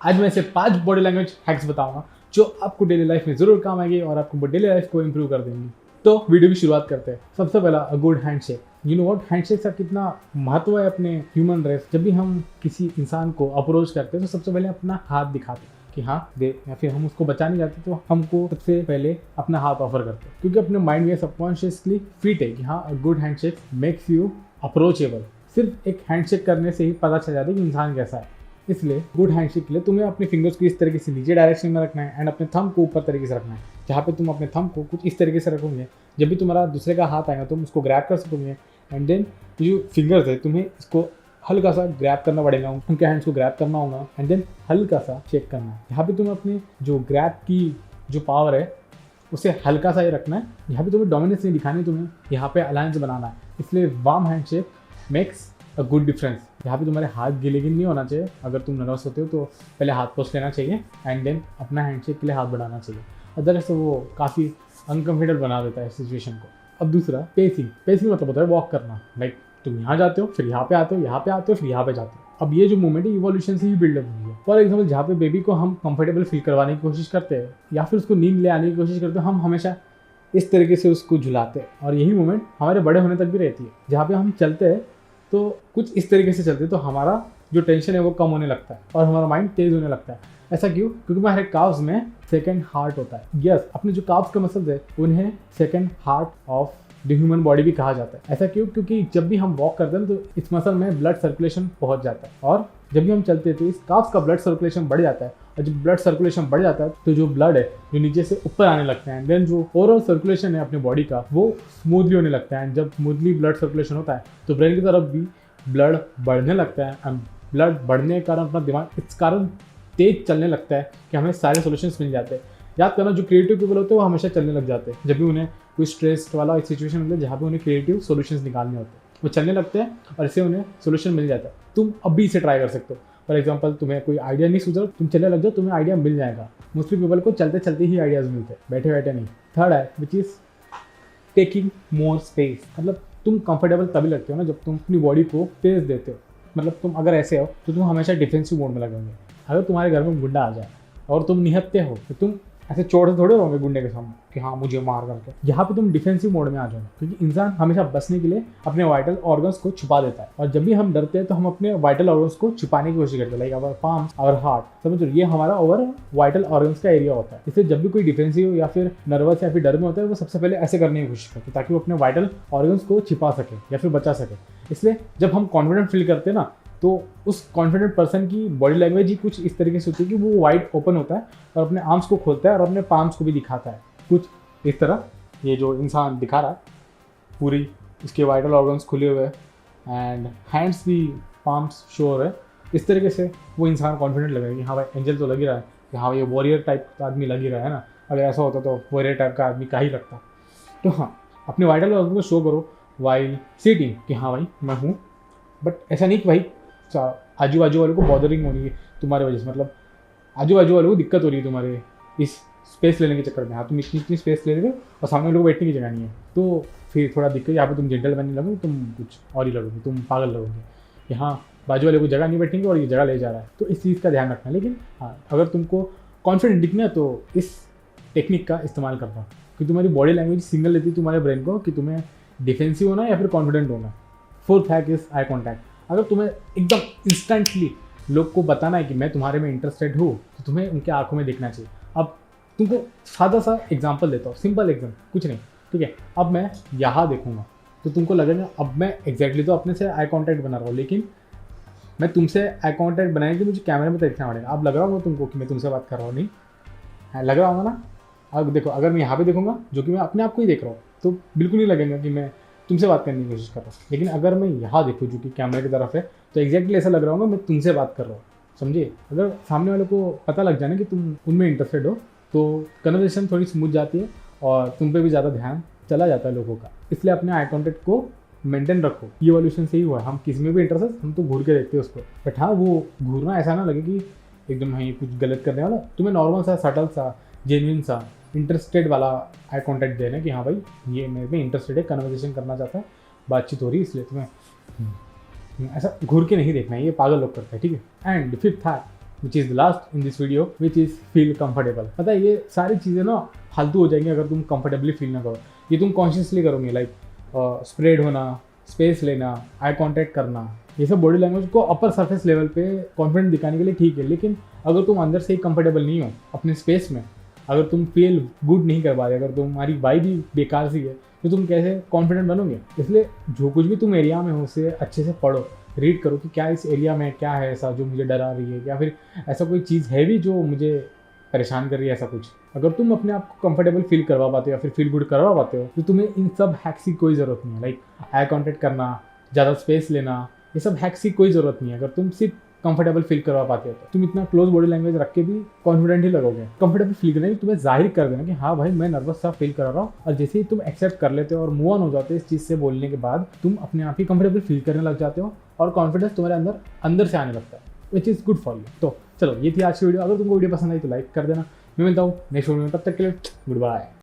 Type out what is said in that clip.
आज मैं ऐसे 5 बॉडी लैंग्वेज हैक्स बताऊंगा जो आपको डेली लाइफ में जरूर काम आएगी और आपको डेली लाइफ को इंप्रूव कर देंगी। तो वीडियो की शुरुआत करते हैं। सबसे पहला a good handshake. You know what, handshake का कितना महत्व है अपने ह्यूमन रेस। जब भी हम किसी इंसान को अप्रोच करते हैं तो सबसे पहले अपना हाथ दिखाते हैं कि हाँ दे, या फिर हम उसको बचाने जाते तो हमको सबसे पहले अपना हाथ ऑफर करते हैं, क्योंकि अपने माइंड में सबकॉन्शियसली फिट है कि हाँ a good handshake makes you approachable. सिर्फ एक हैंडशेक करने से ही पता चल जाता है कि इंसान कैसा है। इसलिए गुड हैंडशेक के लिए तुम्हें अपने फिंगर्स को इस तरीके से नीचे डायरेक्शन में रखना है एंड अपने थंब को ऊपर तरीके से रखना है, जहाँ पे तुम अपने थंब को कुछ इस तरीके से रखोगे, जब भी तुम्हारा दूसरे का हाथ आएगा तुम उसको ग्रैब कर सकोगे। एंड देन जो फिंगर्स है तुम्हें इसको हल्का सा ग्रैब करना पड़ेगा, उनके हैंड्स को ग्रैब करना होगा एंड देन हल्का सा शेक करना है। यहाँ पे तुम्हें अपनी जो ग्रैब की जो पावर है उसे हल्का सा ही रखना है। यहाँ पे तुम्हें डोमिनेंस नहीं दिखानी, तुम्हें यहाँ पे अलायंस बनाना है। इसलिए warm handshake makes a good difference. यहाँ पे तुम्हारे हाथ गीले नहीं होना चाहिए। अगर तुम नर्वस होते हो तो पहले हाथ पोछ लेना चाहिए एंड देन अपना हैंडशेक के लिए हाथ बढ़ाना चाहिए, अदरवाइज से वो काफ़ी अनकम्फर्टेबल बना देता है सिचुएशन को। अब दूसरा पेसिंग। पेसिंग मतलब होता है वॉक करना। लाइक तुम यहाँ जाते हो, फिर यहाँ पे आते हो, यहाँ पे आते हो, फिर यहाँ पे जाते हो। अब ये जो मूवमेंट है इवोल्यूशन से ही बिल्डअप हुई है। फॉर एग्जाम्पल जहाँ पे बेबी को हम कंफर्टेबल फील करवाने की कोशिश करते हैं या फिर उसको नींद ले आने की कोशिश करते हैं, हम हमेशा इस तरीके से उसको झुलाते हैं। और यही मूवमेंट हमारे बड़े होने तक भी रहती है। जहाँ पे हम चलते हैं तो कुछ इस तरीके से चलते हैं तो हमारा जो टेंशन है वो कम होने लगता है और हमारा माइंड तेज होने लगता है। ऐसा क्यों? क्योंकि हमारे काव्स में सेकंड हार्ट होता है। यस, अपने जो काव्स का मसल्स है उन्हें second heart of the human body भी कहा जाता है। ऐसा क्यों? क्योंकि जब भी हम वॉक करते हैं तो इस मसल में ब्लड सर्कुलेशन पहुंच जाता है और जब भी हम चलते हैं तो इस काव्स का ब्लड सर्कुलेशन बढ़ जाता है। और जब ब्लड सर्कुलेशन बढ़ जाता है तो जो ब्लड है जो नीचे से ऊपर आने लगता है, देन जो ओवरऑल सर्कुलेशन है अपने बॉडी का वो स्मूथली होने लगता है। जब स्मूथली ब्लड सर्कुलेशन होता है तो ब्रेन की तरफ भी ब्लड बढ़ने लगता है एंड ब्लड बढ़ने के कारण अपना दिमाग इस कारण तेज चलने लगता है कि हमें सारे सॉल्यूशंस मिल जाते हैं। याद करना, जो क्रिएटिव पीपल होते हैं वो हमेशा चलने लग जाते हैं जब भी उन्हें कोई स्ट्रेस वाला सिचुएशन मिलता है जहाँ पे उन्हें क्रिएटिव सॉल्यूशंस निकालने होते हैं, वो चलने लगते हैं और इससे उन्हें सॉल्यूशन मिल जाता है। तुम अभी इसे ट्राई कर सकते हो। फॉर एग्जाम्पल तुम्हें कोई आइडिया नहीं सूझ रहा, तुम चलने लग जाओ, तुम्हें आइडिया मिल जाएगा। मोस्टली पीपल को चलते चलते ही आइडियाज मिलते हैं, बैठे बैठे नहीं। थर्ड है which is taking more space. मतलब तुम कंफर्टेबल तभी लगते हो ना जब तुम अपनी बॉडी को स्पेस देते हो। मतलब तुम अगर ऐसे हो तो तुम हमेशा डिफेंसिव मोड में लगोगे। अगर तुम्हारे घर में गुंडा आ जाए और तुम निहत्ते हो तो तुम ऐसे चोट से थोड़े रहोगे गुंडे के सामने कि हाँ मुझे मार करके। यहाँ पे तुम डिफेंसिव मोड में आ जाओगे, क्योंकि इंसान हमेशा बचने के लिए अपने वाइटल ऑर्गन्स को छुपा देता है। और जब भी हम डरते हैं तो हम अपने वाइटल ऑर्गन्स को छुपाने की कोशिश करते हैं, like our palms, our heart. समझ लो, ये हमारा ओवर वाइटल ऑर्गन्स का एरिया होता है। इसलिए जब भी कोई डिफेंसिव या फिर नर्वस या फिर डर में होता है वो सबसे पहले ऐसे करने की कोशिश करते हैं ताकि वो अपने वाइटल ऑर्गन्स को छिपा सके या फिर बचा सके। इसलिए जब हम कॉन्फिडेंट फील करते हैं ना तो उस कॉन्फिडेंट पर्सन की बॉडी लैंग्वेज ही कुछ इस तरीके से होती है कि वो वाइड ओपन होता है और अपने आर्म्स को खोलता है और अपने पाम्स को भी दिखाता है कुछ इस तरह। ये जो इंसान दिखा रहा है पूरी इसके वाइटल ऑर्गन्स खुले हुए हैं एंड हैंड्स भी पाम्स शो हो रहे हैं। इस तरीके से वो इंसान कॉन्फिडेंट लगेगा कि हाँ भाई एंजल तो लग ही रहा है, कि हाँ भाई ये वॉरियर टाइप का आदमी लग ही रहा है ना। अगर ऐसा होता तो वॉरियर टाइप का आदमी का ही लगता। तो हाँ, अपने वाइटल ऑर्गन को शो करो वाइल सिटिंग कि हाँ भाई मैं हूँ। बट ऐसा नहीं कि भाई आजू बाजू वालों को बॉदरिंग हो रही है तुम्हारे वजह से, मतलब आजू बाजू वालों को दिक्कत हो रही है तुम्हारे इस स्पेस लेने के चक्कर में। हाँ, तुम इतनी स्पेस ले रहे हो और सामने वालों को बैठने की जगह नहीं है तो फिर थोड़ा दिक्कत। यहाँ पे तुम जेंटल बनने लगोगे, तुम कुछ और ही लगोगे, तुम पागल लगोगे कि हाँ बाजू वाले को जगह नहीं बैठेंगे और ये जगह ले जा रहा है। तो इस चीज़ का ध्यान रखना। लेकिन हाँ, अगर तुमको कॉन्फिडेंट दिखना है तो इस टेक्निक का इस्तेमाल करना, क्योंकि तुम्हारी बॉडी लैंग्वेज सिग्नल देती है तुम्हारे ब्रेन को कि तुम्हें डिफेंसिव होना है या फिर कॉन्फिडेंट होना है। Fourth hack is eye contact. अगर तुम्हें एकदम इंस्टेंटली लोग को बताना है कि मैं तुम्हारे में इंटरेस्टेड हूँ तो तुम्हें उनके आंखों में देखना चाहिए। अब तुमको सादा सा एग्जांपल देता हूँ, सिंपल एग्जाम्पल, कुछ नहीं, ठीक है। अब मैं यहाँ देखूंगा तो तुमको लगेगा अब मैं एग्जैक्टली तो अपने से आई कॉन्टैक्ट बना रहा हूँ, लेकिन मैं तुमसे आई कॉन्टैक्ट बनाने के लिए मुझे कैमरे में देखना पड़ेगा। अब लग रहा होगा तुमको कि मैं तुमसे बात कर रहा हूँ, नहीं है? लग रहा होगा ना? अब देखो, अगर मैं यहाँ पे देखूंगा जो कि मैं अपने आप को ही देख रहा हूँ तो बिल्कुल नहीं लगेगा कि मैं तुमसे बात करने की कोशिश कर रहा हूँ। लेकिन अगर मैं यहाँ देखूँ जो कि कैमरे की तरफ है तो एग्जैक्टली ऐसा लग रहा होगा मैं तुमसे बात कर रहा हूँ। समझिए, अगर सामने वाले को पता लग जाए ना कि तुम उनमें इंटरेस्टेड हो तो कन्वर्सेशन थोड़ी स्मूथ जाती है और तुम पे भी ज़्यादा ध्यान चला जाता है लोगों का। इसलिए अपने आई कॉन्टैक्ट को मेंटेन रखो। ये इवोल्यूशन से ही हुआ है। हम किसी में भी इंटरेस्ट है हम तो घूर के देखते हैं उसको, बट हाँ वो घूरना ऐसा ना लगे कि एकदम हाँ कुछ गलत करने वाला। तुम्हें नॉर्मल सा, सटल सा, जेन्युइन सा, इंटरेस्टेड वाला आई कॉन्टैक्ट देना कि हाँ भाई ये मेरे में इंटरेस्टेड है, कन्वर्सेशन करना चाहता है, बातचीत हो रही है, इसलिए तुम्हें ऐसा घूर के नहीं देखना है। ये पागल लोग करते हैं, ठीक है। And fifth hack which is last in this video, which is feel comfortable. पता है ये सारी चीज़ें ना फालतू हो जाएंगी अगर तुम कंफर्टेबली फील ना करो। ये तुम कॉन्शियसली करोगे, लाइक स्प्रेड होना, स्पेस लेना, आई कांटेक्ट करना, ये सब बॉडी लैंग्वेज को अपर सरफेस लेवल पे कॉन्फिडेंट दिखाने के लिए ठीक है। लेकिन अगर तुम अंदर से ही कंफर्टेबल नहीं हो अपने स्पेस में, अगर तुम फील गुड नहीं कर पा रहे, अगर तुम्हारी वाइब भी बेकार सी है, तो तुम कैसे कॉन्फिडेंट बनोगे? इसलिए जो कुछ भी तुम एरिया में हो उसे अच्छे से पढ़ो, रीड करो कि क्या इस एरिया में क्या है ऐसा जो मुझे डरा रही है, या फिर ऐसा कोई चीज़ है भी जो मुझे परेशान कर रही है, ऐसा कुछ। अगर तुम अपने आप को कंफर्टेबल फील करवा पाते हो या फिर फील गुड करवा पाते हो, तो तुम्हें इन सब हैक्स की कोई ज़रूरत नहीं है। लाइक आई कॉन्टेक्ट करना, ज़्यादा स्पेस लेना, ये सब हैक्स की कोई ज़रूरत नहीं है। अगर तुम सिर्फ कंफर्टेबल फील करवा पाते हो तो तुम इतना क्लोज बॉडी लैंग्वेज रख के भी कॉन्फिडेंट ही लगोगे। कंफर्टेबल फील करने की तुम्हें जाहिर कर देना कि हाँ भाई मैं नर्वस सा फील कर रहा हूँ, और जैसे ही तुम एक्सेप्ट कर लेते हो और मूव ऑन हो जाते हो इस चीज़ से बोलने के बाद, तुम अपने आप ही कंफर्टेबल फील करने लग जाते हो और कॉन्फिडेंस तुम्हारे अंदर से आने लगता है, which is good for you. तो चलो ये थी आज की वीडियो। अगर तुमको वीडियो पसंद आई तो लाइक कर देना। मैं मिलता हूँ नेक्स्ट वीडियो में, तब तक के लिए गुड बाय।